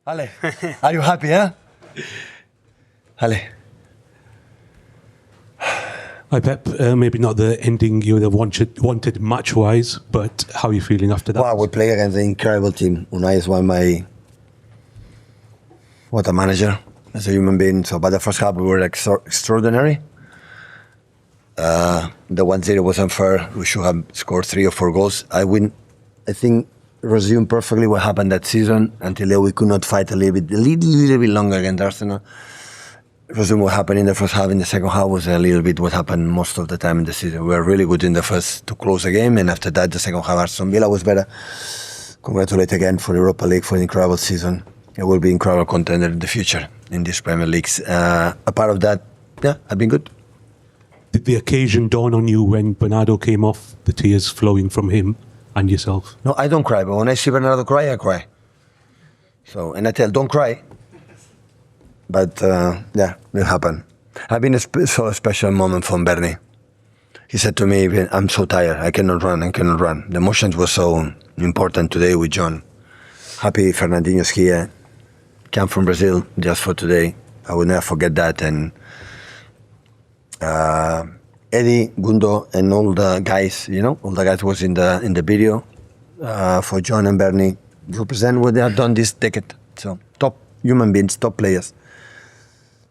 Ale, are you happy, huh? Ale. Hi Pep, maybe not the ending you would have wanted match-wise, but how are you feeling after that? Wow, we play against an incredible team. Unai is what a manager, as a human being. So, but the first half we were extraordinary. The 1-0 was unfair. We should have scored 3 or 4 goals. I think resumed perfectly what happened that season until we could not fight a little bit longer against Arsenal. Resume what happened in the first half. In the second half was a little bit what happened most of the time in the season. We were really good in the first to close the game, and after that, the second half, Aston Villa was better. Congratulate again for the Europa League for an incredible season. It will be incredible contender in the future in these Premier Leagues. A part of that, yeah, I've been good. Did the occasion dawn on you when Bernardo came off, the tears flowing from him and yourself? No, I don't cry, but when I see Bernardo cry, I cry. So, and I tell, don't cry. But yeah, it happened. I've been so special moment from Bernie. He said to me, I'm so tired, I cannot run. The emotions were so important today with John. Happy Fernandinho's here. Came from Brazil just for today. I will never forget that. And Eddie, Gundo, and all the guys, all the guys was in the video for John and Bernie. Represent what they have done this decade. So top human beings, top players.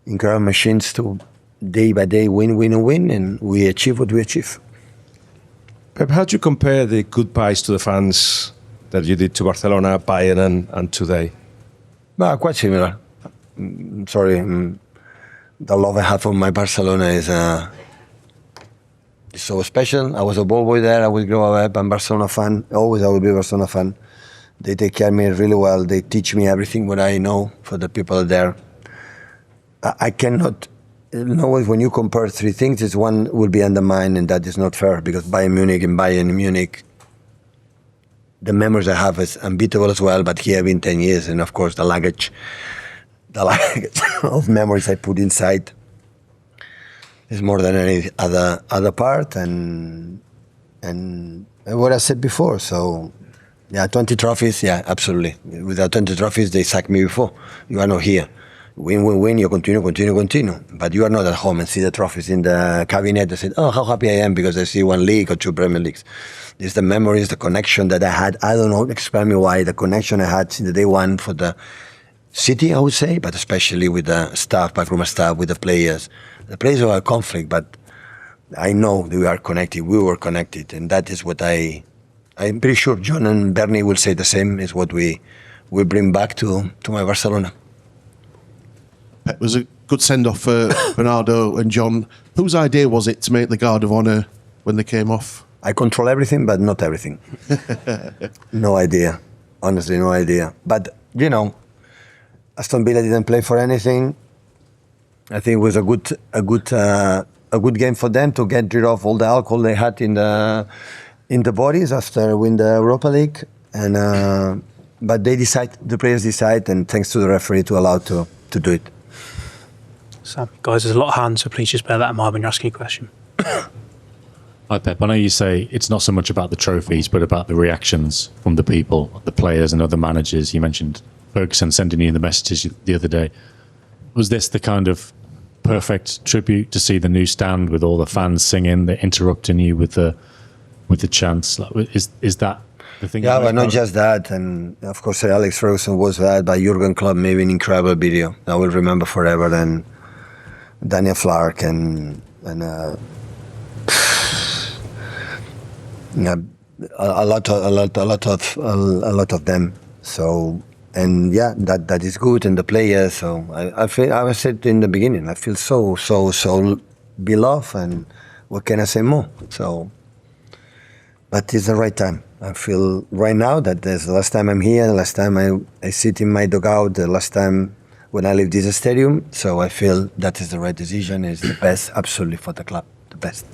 Incredible machines to day by day win, and we achieve what we achieve. Pep, how do you compare the goodbyes to the fans that you did to Barcelona, Bayern, and today? Well, quite similar. Sorry, the love I have for my Barcelona is so special. I was a ball boy there. I will grow up. I'm a Barcelona fan. Always I will be a Barcelona fan. They take care of me really well. They teach me everything what I know for the people there. I cannot know when you compare 3 things, it's one will be undermined, and that is not fair because Bayern Munich, the memories I have is unbeatable as well. But here I've been 10 years, and of course the luggage of memories I put inside is more than any other part. And what I said before. So yeah, 20 trophies. Yeah, absolutely. Without 20 trophies, they sacked me before. You are not here. Win, you continue. But you are not at home and see the trophies in the cabinet and say, oh, how happy I am because I see 1 league or 2 Premier Leagues. It's the memories, the connection that I had. I don't know, explain me why. The connection I had since the day one for the city, I would say, but especially with the staff, backroom staff, with the players. The players were a conflict, but I know we are connected. We were connected. And that is what I'm pretty sure John and Bernie will say the same, is what we will bring back to my Barcelona. It was a good send-off for Bernardo and John. Whose idea was it to make the Guard of Honour when they came off? I control everything, but not everything. No idea. Honestly, no idea. But, Aston Villa didn't play for anything. I think it was a good game for them to get rid of all the alcohol they had in the bodies after winning the Europa League. And but the players decide, and thanks to the referee to allow to do it. So, guys, there's a lot of hands, so please just bear that in mind when you're asking a question. Hi, Pep. I know you say it's not so much about the trophies, but about the reactions from the people, the players and other managers. You mentioned Ferguson sending you the messages the other day. Was this the kind of perfect tribute to see the new stand with all the fans singing, they're interrupting you with the chants? Is that the thing? Yeah, but not just that. And, of course, Alex Ferguson was that, but Jurgen Klopp made an incredible video. I will remember forever. And Daniel Flark and yeah, a lot of them. So, and yeah, that is good, and the players. So I said in the beginning, I feel so beloved, and what can I say more? So, but it's the right time. I feel right now that there's the last time I'm here, the last time I sit in my dugout, the last time when I leave this stadium. So I feel that is the right decision. It's the best, absolutely, for the club, the best.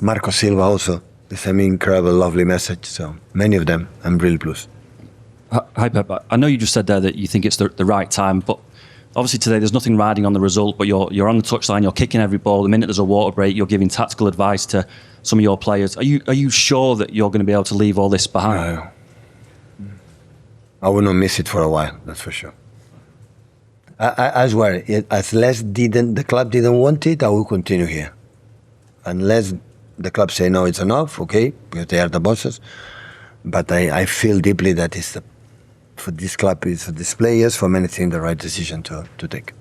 Marco Silva also, the same incredible, lovely message. So many of them, I'm really pleased. Hi, Pep. I know you just said there that you think it's the right time, but obviously today there's nothing riding on the result, but you're on the touchline, you're kicking every ball. The minute there's a water break, you're giving tactical advice to some of your players. Are you sure that you're going to be able to leave all this behind? I will not miss it for a while, that's for sure. I swear, unless the club didn't want it, I will continue here. Unless the club say no, it's enough, okay, because they are the bosses. But I feel deeply that for this club, it's for these players, for many things, the right decision to take.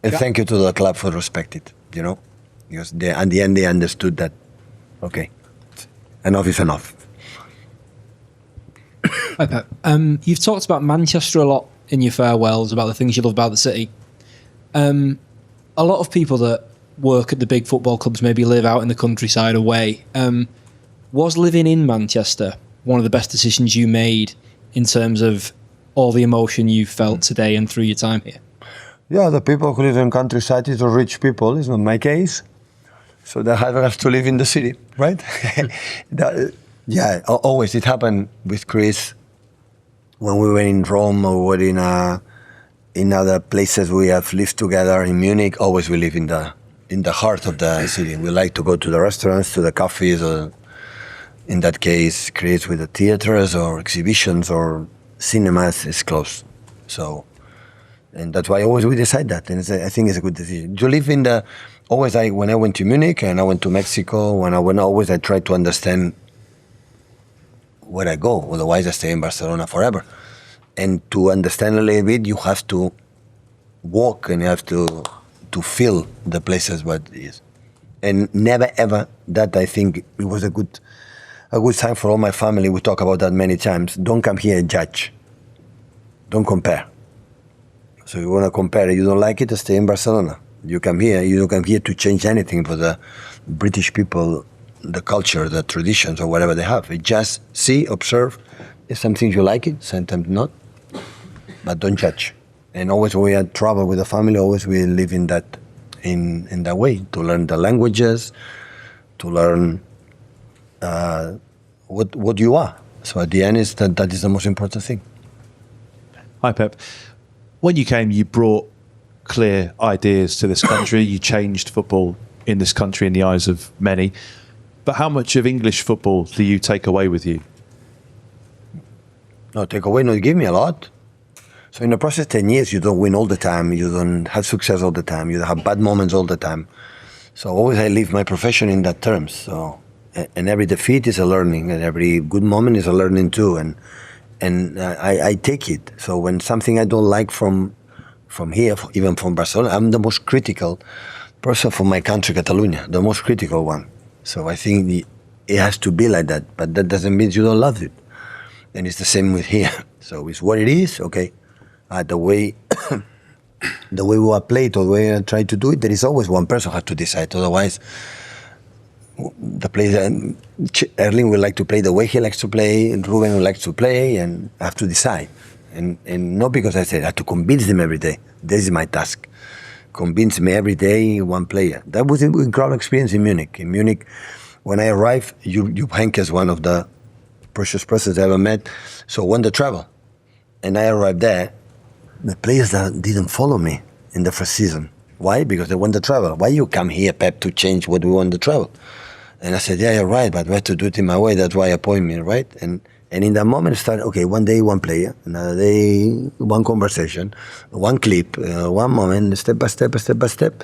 And thank you to the club for respect it, because at the end they understood that, okay, enough is enough. Hi, Pep. You've talked about Manchester a lot in your farewells, about the things you love about the city. A lot of people that work at the big football clubs maybe live out in the countryside away. Was living in Manchester one of the best decisions you made in terms of all the emotion you felt today and through your time here? Yeah, the people who live in countryside is the rich people. It's not my case. So they have to live in the city, right? Always. It happened with Chris when we were in Rome or were in other places we have lived together. In Munich, always we live in the heart of the city. We like to go to the restaurants, to the cafes, or in that case, Chris with the theaters or exhibitions or cinemas is close. So, and that's why always we decide that, and I think it's a good decision. You live in when I went to Munich and I went to Mexico, when I went, always I try to understand where I go. Otherwise, I stay in Barcelona forever. And to understand a little bit, you have to walk and you have to feel the places what it is. And never ever that I think it was a good time for all my family. We talk about that many times. Don't come here and judge. Don't compare. So you want to compare, you don't like it, stay in Barcelona. You don't come here to change anything for the British people, the culture, the traditions, or whatever they have. You just see, observe. If some things you like it, sometimes not. But don't judge. And always when we had trouble with the family, always we live in that way, to learn the languages, to learn what you are. So at the end, that is the most important thing. Hi, Pep. When you came, you brought clear ideas to this country. You changed football in this country in the eyes of many. But how much of English football do you take away with you? No, take away, no, you give me a lot. So in the process, 10 years, you don't win all the time. You don't have success all the time. You have bad moments all the time. So always I live my profession in that terms. So, and every defeat is a learning, and every good moment is a learning too. And I take it. So when something I don't like from here, even from Barcelona, I'm the most critical person for my country, Catalonia, the most critical one. So I think it has to be like that, but that doesn't mean you don't love it. And it's the same with here. So it's what it is, okay. The way we are played, or the way I try to do it, there is always one person who has to decide. Otherwise, the player, Erling would like to play the way he likes to play, and Ruben would like to play, and I have to decide. And not because I said I have to convince them every day. This is my task. Convince me every day one player. That was an incredible experience in Munich. In Munich, when I arrived, Jupp Heynckes, one of the precious persons I ever met, so won the treble. And I arrived there, the players that didn't follow me in the first season. Why? Because they won the treble. Why you come here, Pep, to change what we won the treble? And I said, yeah, you're right, but we have to do it in my way. That's why you appoint me, right? And in that moment, it started, okay, one day, one player, another day, one conversation, one clip, one moment, step by step, step by step.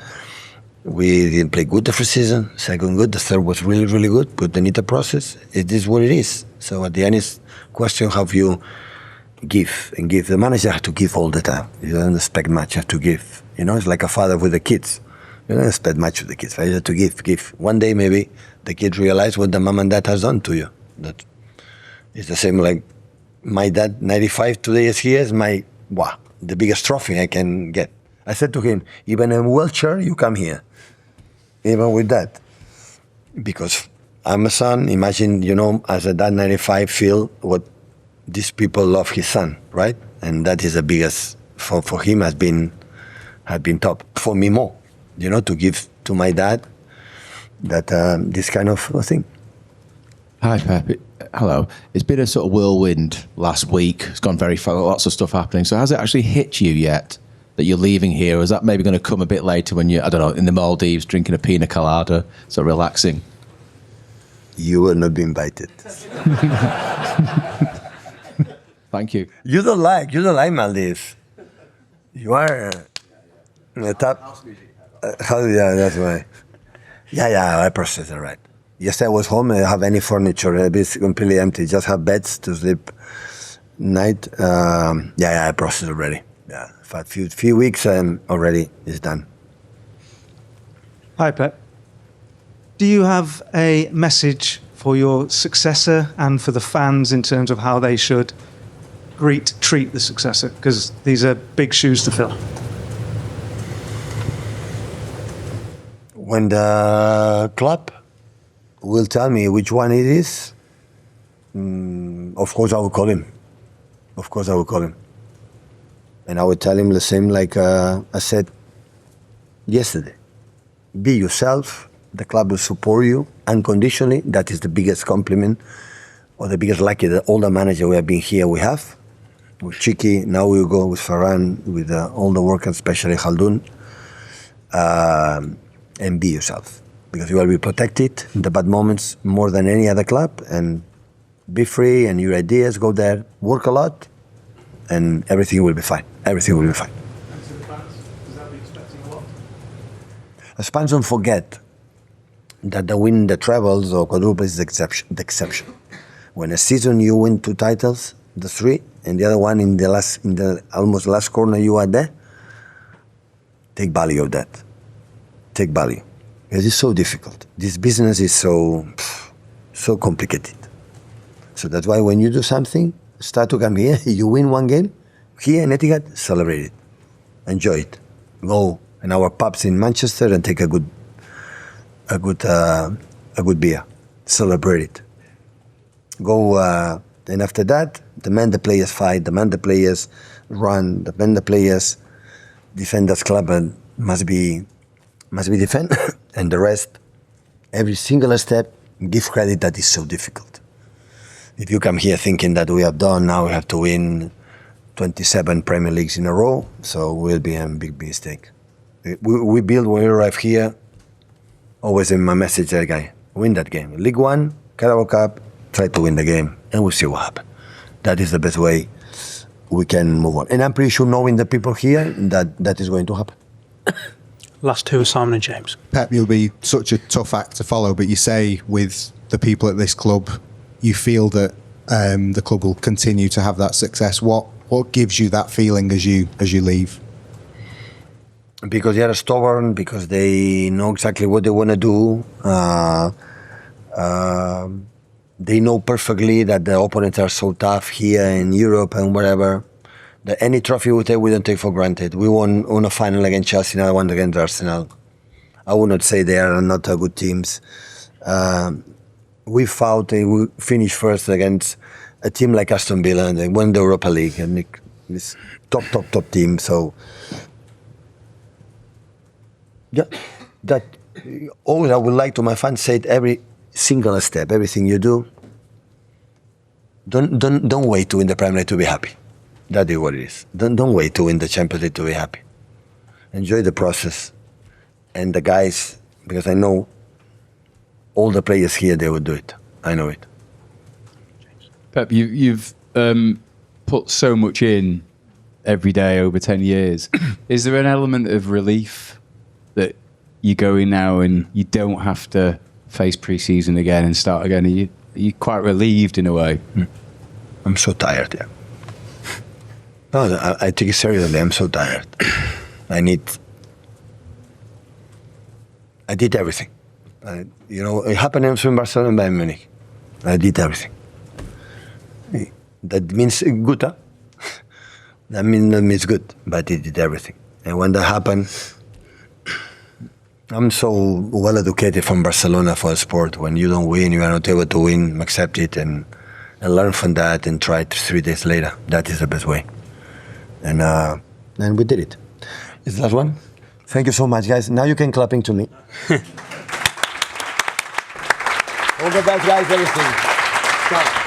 We didn't play good the first season, second good, the third was really, really good, but then it's a process. It is what it is. So at the end, it's question how you give and give. The manager has to give all the time. You don't expect much, you have to give. It's like a father with the kids. You don't expect much of the kids, but you have to give. One day, maybe, the kids realize what the mom and dad has done to you. That is the same like my dad, 95 today is here, is the biggest trophy I can get. I said to him, even in a wheelchair, you come here. Even with that. Because I'm a son, imagine, as a dad, 95, feel what these people love his son, right? And that is the biggest, for him, has been top. For me more, to give to my dad that this kind of thing. Hi, Pep. Hello. It's been a sort of whirlwind last week. It's gone very far, lots of stuff happening. So has it actually hit you yet that you're leaving here? Or is that maybe going to come a bit later when you're, I don't know, in the Maldives, drinking a pina colada, so relaxing? You will not be invited. Thank you. You don't like Maldives. You are the top. Yeah, that's why. Yeah, I process it right. Yesterday I was home. I don't have any furniture. It's completely empty. Just have beds to sleep night. I processed already. Yeah, for a few weeks already it's done. Hi, Pep. Do you have a message for your successor and for the fans in terms of how they should treat the successor? Because these are big shoes to fill. When the club will tell me which one it is, of course I will call him. And I will tell him the same like I said yesterday. Be yourself. The club will support you unconditionally. That is the biggest compliment or the biggest lucky that all the managers we have been here we have. With Chiki, now we will go with Ferran, with all the workers, especially Khaldoun. And be yourself. Because you will be protected in the bad moments more than any other club. And be free and your ideas, go there, work a lot, and everything will be fine. Everything will be fine. And to the fans, does that be expecting a lot? As fans don't forget that the win the trebles or quadruple is the exception. When a season you win 2 titles, the 3, and the other one in the almost last corner you are there, take value of that. Take value. Because it's so difficult. This business is so complicated. So that's why when you do something, start to come here, you win 1 game, here in Etihad, celebrate it. Enjoy it. Go in our pubs in Manchester and take a good beer. Celebrate it. Go, and after that, demand the players fight, demand the players run, demand the players defend this club and must be defend. And the rest, every single step, give credit that is so difficult. If you come here thinking that we have done, now we have to win 27 Premier Leagues in a row, so it will be a big mistake. We build when we arrive here, always in my message, that guy, win that game. League One, Carabao Cup, try to win the game, and we'll see what happens. That is the best way we can move on. And I'm pretty sure knowing the people here, that is going to happen. Last 2 are Simon and James. Pep, you'll be such a tough act to follow, but you say with the people at this club, you feel that the club will continue to have that success. What gives you that feeling as you leave? Because they are stubborn, because they know exactly what they want to do. They know perfectly that the opponents are so tough here in Europe and wherever. That any trophy we take, we don't take for granted. We won a final against Chelsea, another one against Arsenal. I would not say they are not good teams. We fought, we finished first against a team like Aston Villa, and they won the Europa League, and this top team. So, yeah, that always I would like to my fans say it every single step, everything you do. Don't wait to win the Premier League to be happy. That is what it is. Don't wait to win the Champions League to be happy. Enjoy the process, and the guys, because I know all the players here, they will do it. I know it. Pep, you've put so much in every day over 10 years. Is there an element of relief that you go in now and you don't have to face pre-season again and start again? Are you quite relieved in a way? I'm so tired, yeah. No, I take it seriously. I'm so tired. I did everything. It happened in Barcelona and Bayern Munich. I did everything. That means good, huh? That means good, but I did everything. And when that happened, I'm so well educated from Barcelona for sport. When you don't win, you are not able to win, accept it and learn from that and try it 3 days later. That is the best way. And we did it. Is the last one? Thank you so much, guys. Now you can clapping to me. All the best, guys. Everything. Ciao.